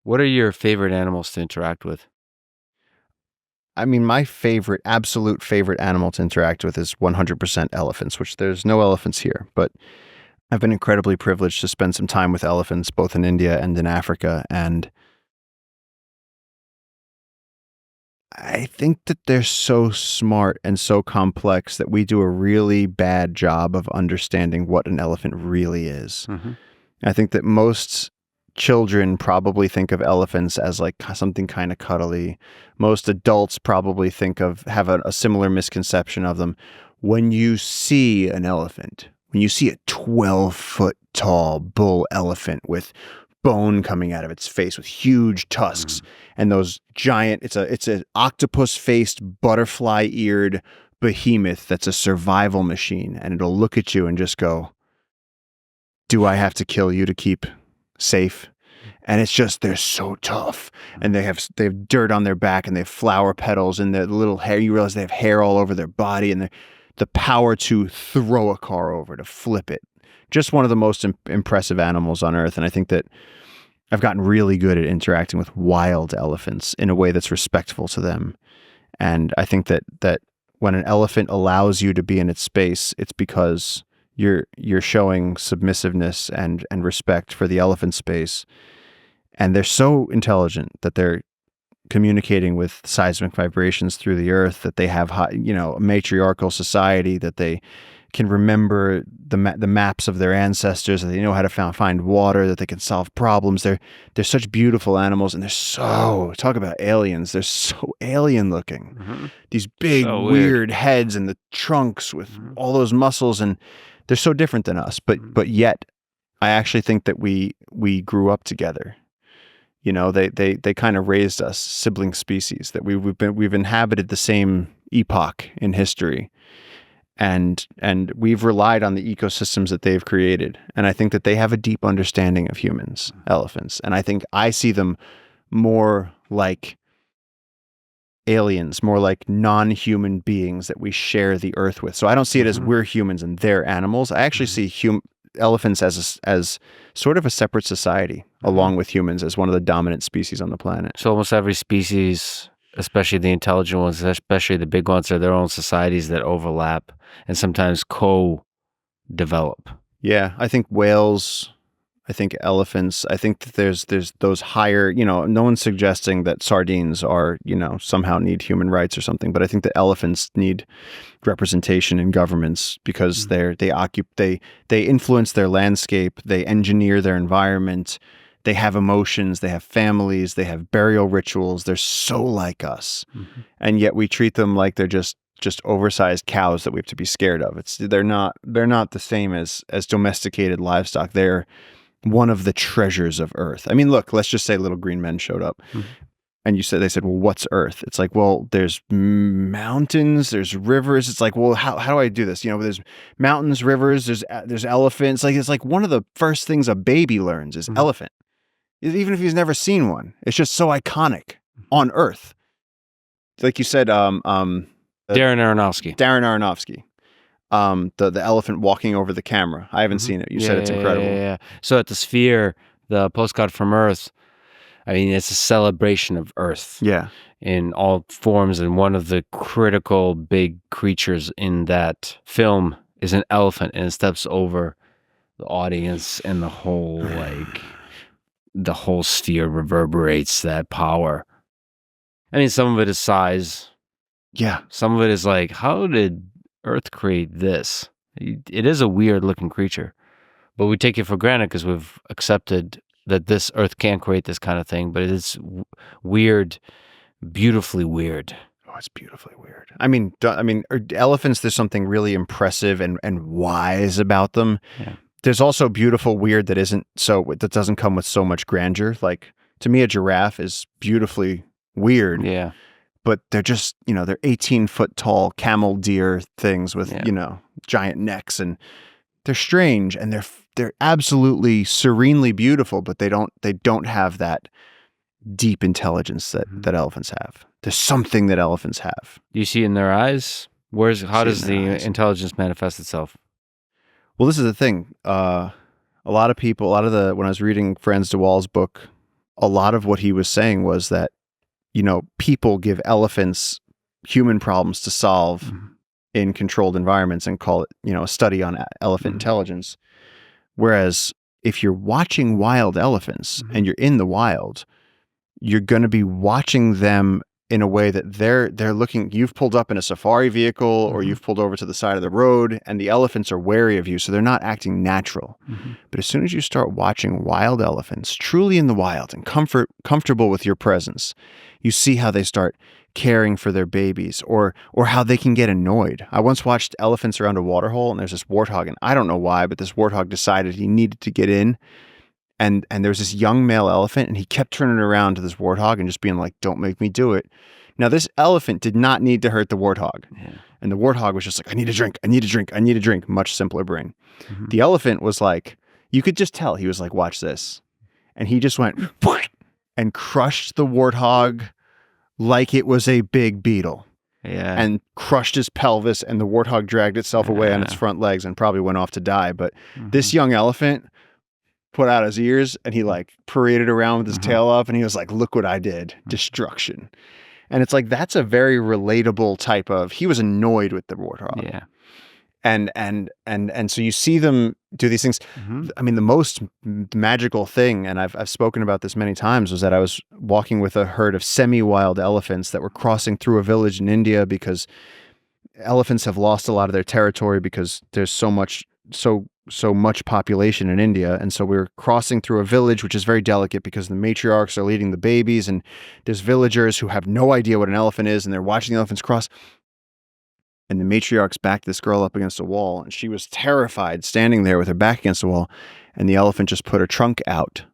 What are your favorite animals to interact with? I mean, my absolute favorite animal to interact with is 100% elephants, which there's no elephants here, but I've been incredibly privileged to spend some time with elephants both in India and in Africa. And I think that they're so smart and so complex that we do a really bad job of understanding what an elephant really is. Mm-hmm. I think that most children probably think of elephants as like something kind of cuddly. Most adults probably have a similar misconception of them. When you see an elephant, when you see a 12-foot tall bull elephant with bone coming out of its face with huge tusks and those giant, it's an octopus-faced, butterfly-eared behemoth that's a survival machine, and it'll look at you and just go, do I have to kill you to keep safe? And it's just, they're so tough, and they have dirt on their back, and they have flower petals, and their little hair, you realize they have hair all over their body, and the power to throw a car over, to flip it. Just one of the most impressive animals on earth. And I think that I've gotten really good at interacting with wild elephants in a way that's respectful to them. And I think that when an elephant allows you to be in its space, it's because you're showing submissiveness and respect for the elephant space. And they're so intelligent that they're communicating with seismic vibrations through the earth, that they have a matriarchal society, that they can remember the maps of their ancestors, that they know how to find water, that they can solve problems. They're such beautiful animals, and talk about aliens. They're so alien looking. Mm-hmm. These big, weird heads and the trunks with all those muscles, and they're so different than us. But yet, I actually think that we grew up together. You know, they kind of raised us, sibling species, that we've inhabited the same epoch in history. And we've relied on the ecosystems that they've created. And I think that they have a deep understanding of humans, elephants. And I think I see them more like aliens, more like non-human beings that we share the earth with. So I don't see it as we're humans and they're animals. I actually see elephants as sort of a separate society, along with humans, as one of the dominant species on the planet. So almost every species, especially the intelligent ones, especially the big ones, are their own societies that overlap and sometimes co-develop. Yeah, I think whales, I think elephants, I think that there's those higher, no one's suggesting that sardines are, somehow need human rights or something, but I think that elephants need representation in governments because they influence their landscape, they engineer their environment, they have emotions, they have families, they have burial rituals. They're so like us. Mm-hmm. And yet we treat them like they're just oversized cows that we have to be scared of. They're not the same as domesticated livestock. They're one of the treasures of Earth. I mean, look, let's just say little green men showed up. Mm-hmm. And they said, well, what's Earth? It's like, well, there's mountains, there's rivers. It's like, well, how do I do this? There's mountains, rivers, there's elephants. It's like one of the first things a baby learns is elephant. Even if he's never seen one, it's just so iconic on Earth. Like you said, Darren Aronofsky. The elephant walking over the camera. I haven't seen it. You said it's incredible. Yeah. So at the Sphere, the postcard from Earth, I mean, it's a celebration of Earth. Yeah. In all forms, and one of the critical big creatures in that film is an elephant, and it steps over the audience, and the whole sphere reverberates that power. I mean, some of it is size. Yeah. Some of it is like, how did Earth create this? It is a weird looking creature, but we take it for granted because we've accepted that this Earth can create this kind of thing, but it is weird, beautifully weird. Oh, it's beautifully weird. I mean, elephants, there's something really impressive and wise about them. Yeah. There's also beautiful weird that doesn't come with so much grandeur. Like, to me, a giraffe is beautifully weird. Yeah. But they're just, they're 18-foot tall camel deer things with, giant necks, and they're strange, and they're absolutely serenely beautiful, but they don't have that deep intelligence that elephants have. There's something that elephants have. You see it in their eyes? How does the intelligence manifest itself? Well, this is the thing. When I was reading Franz de Waal's book, a lot of what he was saying was that, people give elephants human problems to solve in controlled environments and call it, a study on elephant intelligence. Whereas if you're watching wild elephants and you're in the wild, you're going to be watching them in a way that they're looking. You've pulled up in a safari vehicle or you've pulled over to the side of the road, and the elephants are wary of you, so they're not acting natural. But as soon as you start watching wild elephants, truly in the wild and comfortable with your presence, you see how they start caring for their babies or how they can get annoyed. I once watched elephants around a waterhole, and there's this warthog, and I don't know why, but this warthog decided he needed to get in. And there was this young male elephant, and he kept turning around to this warthog and just being like, "Don't make me do it." Now, this elephant did not need to hurt the warthog. Yeah. And the warthog was just like, "I need a drink, I need a drink, I need a drink." Much simpler brain. The elephant was like, you could just tell he was like, "Watch this." And he just went and crushed the warthog like it was a big beetle. Yeah. And crushed his pelvis, and the warthog dragged itself away on its front legs and probably went off to die. But this young elephant put out his ears, and he like paraded around with his tail up, and he was like, "Look what I did. Destruction." And it's like, that's a very relatable type of, he was annoyed with the warthog. Yeah. And so you see them do these things. I mean, the most magical thing, and I've spoken about this many times, was that I was walking with a herd of semi-wild elephants that were crossing through a village in India, because elephants have lost a lot of their territory because there's so much population in India. And so we were crossing through a village, which is very delicate because the matriarchs are leading the babies, and there's villagers who have no idea what an elephant is, and they're watching the elephants cross. And the matriarchs backed this girl up against a wall, and she was terrified standing there with her back against the wall. And the elephant just put her trunk out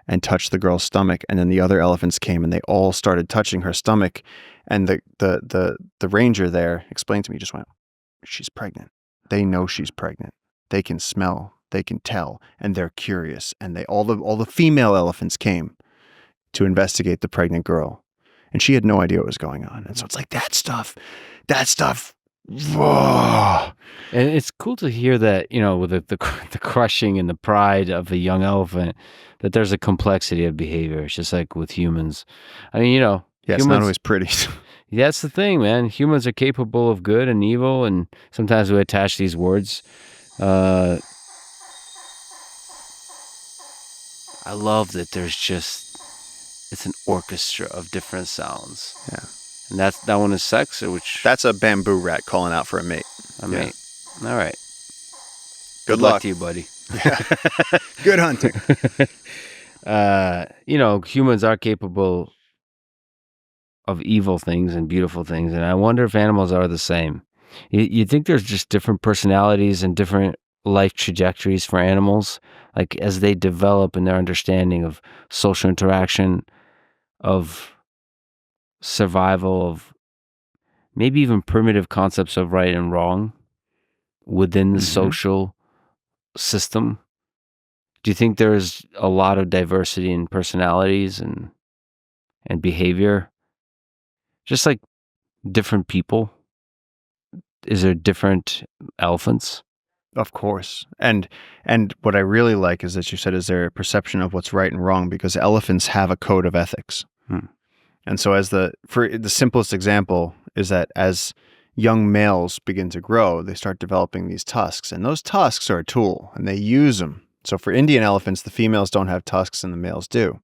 and touched the girl's stomach. And then the other elephants came, and they all started touching her stomach. And the ranger there explained to me, just went, "She's pregnant. They know she's pregnant. They can smell, they can tell, and they're curious." And all the female elephants came to investigate the pregnant girl, and she had no idea what was going on. And so it's like that stuff. Whoa. And it's cool to hear that, with the crushing and the pride of a young elephant, that there's a complexity of behavior. It's just like with humans. I mean, yeah, it's not always pretty. That's the thing, man. Humans are capable of good and evil, and sometimes we attach these words. I love that it's an orchestra of different sounds. Yeah. And that one is sex, which... That's a bamboo rat calling out for a mate. Mate. All right. Good luck to you, buddy. Yeah. Good hunting. Humans are capable of evil things and beautiful things, and I wonder if animals are the same. You think there's just different personalities and different life trajectories for animals, like as they develop in their understanding of social interaction, of survival, of maybe even primitive concepts of right and wrong within the social system. Do you think there's a lot of diversity in personalities and behavior? Just like different people? Is there different elephants? Of course. And what I really like is that you said, is there a perception of what's right and wrong? Because elephants have a code of ethics. And so for the simplest example is that as young males begin to grow, they start developing these tusks, and those tusks are a tool, and they use them. So for Indian elephants, the females don't have tusks and the males do.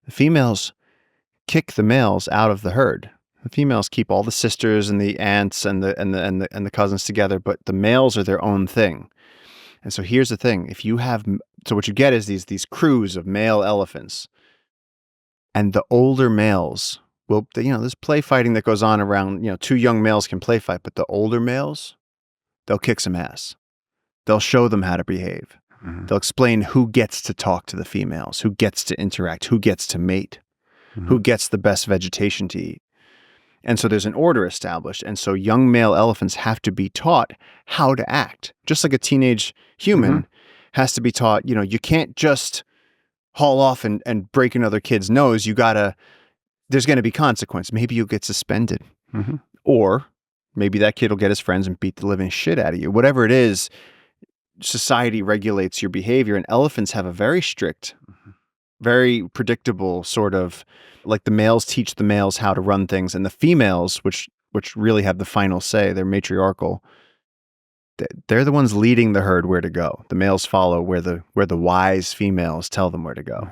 The females kick the males out of the herd. The females keep all the sisters and the aunts and the cousins together, but the males are their own thing. And so here's the thing: so what you get is these crews of male elephants, and the older males will, there's play fighting that goes on around. Two young males can play fight, but the older males, they'll kick some ass. They'll show them how to behave. They'll explain who gets to talk to the females, who gets to interact, who gets to mate, who gets the best vegetation to eat. And so there's an order established. And so young male elephants have to be taught how to act. Just like a teenage human has to be taught, you can't just haul off and break another kid's nose. There's going to be consequence. Maybe you'll get suspended. Or maybe that kid will get his friends and beat the living shit out of you. Whatever it is, society regulates your behavior. And elephants have a very strict very predictable, sort of like the males teach the males how to run things, and the females, which really have the final say, they're matriarchal. They're the ones leading the herd where to go. The males follow where the wise females tell them where to go.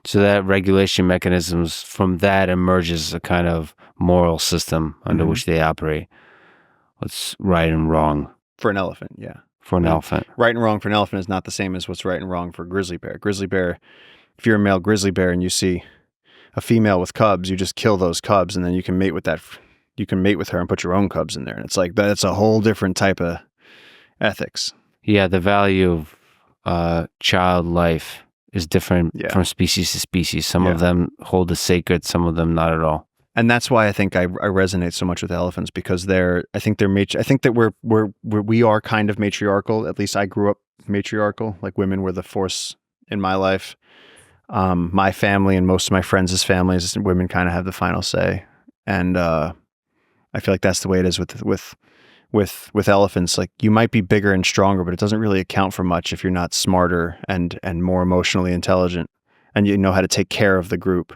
So that regulation mechanisms, from that emerges a kind of moral system under which they operate. What's right and wrong For an elephant, yeah. for an elephant. Right and wrong for an elephant is not the same as what's right and wrong for a grizzly bear. Grizzly bear, if you're a male grizzly bear and you see a female with cubs, you just kill those cubs, and then you can mate with that. You can mate with her and put your own cubs in there. And it's like, that's a whole different type of ethics. Yeah, the value of child life is different from species to species. Some of them hold it sacred, some of them not at all. And that's why I think I resonate so much with elephants, because I think that we are kind of matriarchal. At least I grew up matriarchal. Like, women were the force in my life. My family and most of my friends' families, women kind of have the final say. And I feel like that's the way it is with elephants. Like, you might be bigger and stronger, but it doesn't really account for much if you're not smarter and more emotionally intelligent, and you know how to take care of the group.